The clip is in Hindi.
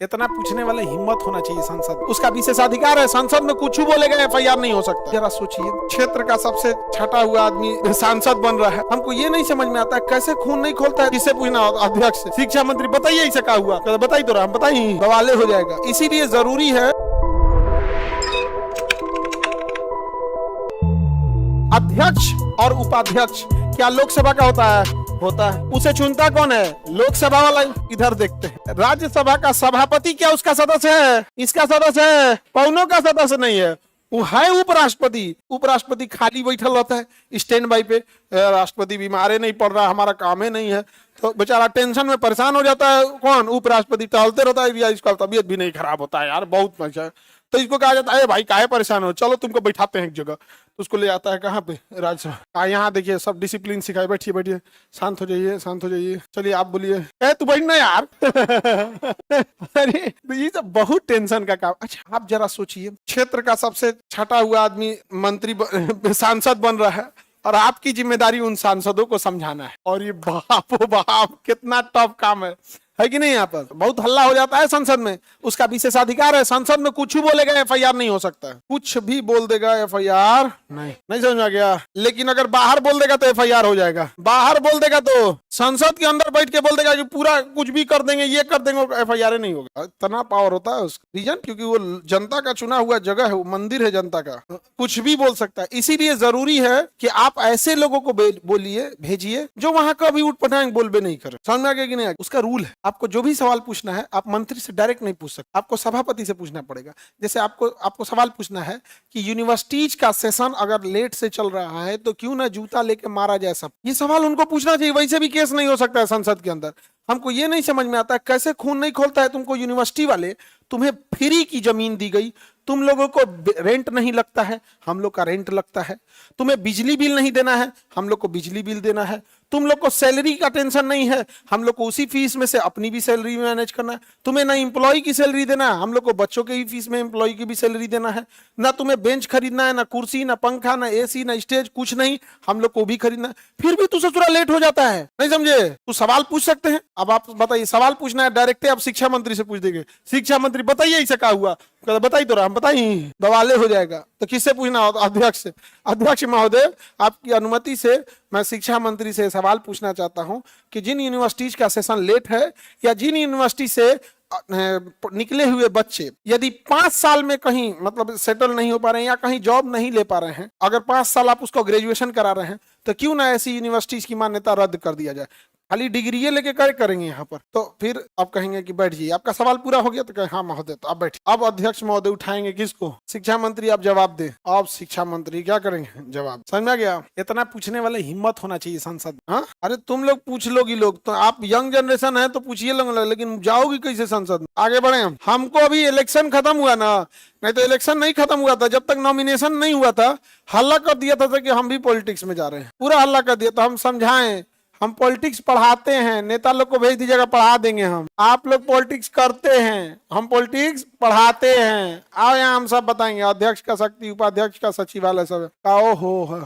इतना पूछने वाला हिम्मत होना चाहिए संसद, उसका विशेषाधिकार है, संसद में कुछ बोलेगा एफआईआर नहीं हो सकता। जरा सोचिए, क्षेत्र का सबसे छठा हुआ आदमी सांसद बन रहा है। हमको ये नहीं समझ में आता है कैसे खून नहीं खोलता है। किससे पूछना अध्यक्ष से? शिक्षा मंत्री बताइए इसे क्या हुआ, बताइए तो हम बताइए, बवाले हो जाएगा। इसीलिए जरूरी है अध्यक्ष और उपाध्यक्ष। क्या लोकसभा का होता है उसे चुनता कौन है? लोकसभा वाला। इधर देखते हैं, राज्यसभा का सभापति क्या उसका सदस्य है? इसका सदस्य है, पौनों का सदस्य नहीं है, वो है उपराष्ट्रपति। उपराष्ट्रपति खाली बैठल रहता है स्टैंड बाई पे, राष्ट्रपति बीमार नहीं पड़ रहा, हमारा काम ही नहीं है, तो बेचारा टेंशन में परेशान हो जाता है। कौन? उपराष्ट्रपति टहलते रहता है, या इसका तबीयत भी नहीं खराब होता है यार, बहुत मजा है, तो इसको कहा जाता है भाई काहे परेशान हो, चलो तुमको बैठाते हैं एक जगह, तो उसको ले आता है कहाँ पे? राज्यसभा। यहाँ देखिए सब डिसिप्लिन सिखाए, बैठिए बैठिए, शांत हो जाइए, शांत हो जाइए, चलिए आप बोलिए। तू बैठना यार। अरे ये सब बहुत टेंशन का काम। अच्छा आप जरा सोचिए, क्षेत्र का सबसे छठा हुआ आदमी मंत्री सांसद बन रहा है, और आपकी जिम्मेदारी उन सांसदों को समझाना है। और ये बाप बाप कितना टफ काम है कि नहीं? यहाँ पर बहुत हल्ला हो जाता है संसद में, उसका विशेषाधिकार है। संसद में कुछ भी बोलेगा एफआईआर नहीं हो सकता है, कुछ भी बोल देगा एफआईआर नहीं समझ में गया। लेकिन अगर बाहर बोल देगा तो एफआईआर हो जाएगा। बाहर बोल देगा तो, संसद के अंदर बैठ के बोल देगा कि पूरा कुछ भी कर देंगे, ये कर देंगे, एफआईआर नहीं होगा। इतना पावर होता है उसका। रीजन क्योंकि वो जनता का चुना हुआ जगह है, वो मंदिर है जनता का, कुछ भी बोल सकता है। इसीलिए जरूरी है कि आप ऐसे लोगों को बोलिए, भेजिए जो वहां कभी उठ पटांग बोलबे नहीं करे। समझ में आ गया कि नहीं? उसका रूल है, आपको जो भी सवाल पूछना है आप मंत्री से डायरेक्ट नहीं पूछ सकते, आपको सभापति से पूछना पड़ेगा। जैसे आपको सवाल पूछना है कि यूनिवर्सिटीज का सेशन अगर लेट से चल रहा है तो क्यों ना जूता लेके मारा जाए सब, ये सवाल उनको पूछना चाहिए। वैसे भी केस नहीं हो सकता है संसद के अंदर। हमको ये नहीं समझ में आता है कैसे खून नहीं खोलता है तुमको यूनिवर्सिटी वाले। तुम्हें फ्री की जमीन दी गई, तुम लोगों को रेंट नहीं लगता है, हम लोग का रेंट लगता है। तुम्हें बिजली बिल नहीं देना है, हम लोग को बिजली बिल देना है। तुम लोग को सैलरी का टेंशन नहीं है, हम लोग को उसी फीस में से अपनी भी सैलरी मैनेज करना है। तुम्हें ना एम्प्लॉय की सैलरी देना है, हम लोग को बच्चों के ही फीस में एम्प्लॉय की भी सैलरी देना है। ना तुम्हें बेंच खरीदना है, ना कुर्सी, ना पंखा, ना एसी, ना स्टेज, कुछ नहीं, हम लोग को भी खरीदना है। फिर भी तू ससुरा लेट हो जाता है, नहीं समझे? तू सवाल पूछ सकते हैं। अब आप बताइए, सवाल पूछना है डायरेक्ट, आप शिक्षा मंत्री से पूछ देंगे, शिक्षा मंत्री बताइए इसे क्या हुआ, बताइए तो हम बताइए, बवाले हो जाएगा। तो किससे पूछना? अध्यक्ष से। अध्यक्ष महोदय, आपकी अनुमति से मैं शिक्षा मंत्री से सवाल पूछना चाहता हूं कि जिन यूनिवर्सिटीज का सेशन लेट है, या जिन यूनिवर्सिटी से निकले हुए बच्चे यदि 5 साल में कहीं मतलब सेटल नहीं हो पा रहे हैं या कहीं जॉब नहीं ले पा रहे हैं, अगर 5 साल आप उसको ग्रेजुएशन करा रहे हैं, तो क्यों ना ऐसी यूनिवर्सिटीज की मान्यता रद्द कर दिया जाए। खाली डिग्री लेके क्या करेंगे यहाँ पर? तो फिर आप कहेंगे कि बैठ जाइए, आपका सवाल पूरा हो गया, तो कहे हाँ महोदय, तो आप बैठिए। अब अध्यक्ष महोदय उठाएंगे किसको? शिक्षा मंत्री। आप जवाब दे। अब शिक्षा मंत्री क्या करेंगे? जवाब। समझ में आ गया? इतना पूछने वाले हिम्मत होना चाहिए संसद। हाँ, अरे तुम लोग पूछ लोगी, लोग तो आप यंग जनरेशन है तो पूछिए लोग, लेकिन जाओगी कैसे संसद? आगे बढ़े हम। हमको अभी इलेक्शन खत्म हुआ ना, नहीं तो इलेक्शन नहीं खत्म हुआ था, जब तक नॉमिनेशन नहीं हुआ था हल्ला कर दिया था कि हम भी पॉलिटिक्स में जा रहे हैं, पूरा हल्ला कर दिया। तो हम समझाएं, हम पॉलिटिक्स पढ़ाते हैं, नेता लोग को भेज दीजिएगा, पढ़ा देंगे हम। आप लोग पॉलिटिक्स करते हैं, हम पॉलिटिक्स पढ़ाते हैं। आओ यहाँ हम सब बताएंगे, अध्यक्ष का शक्ति, उपाध्यक्ष का सचिवालय सब। ओहो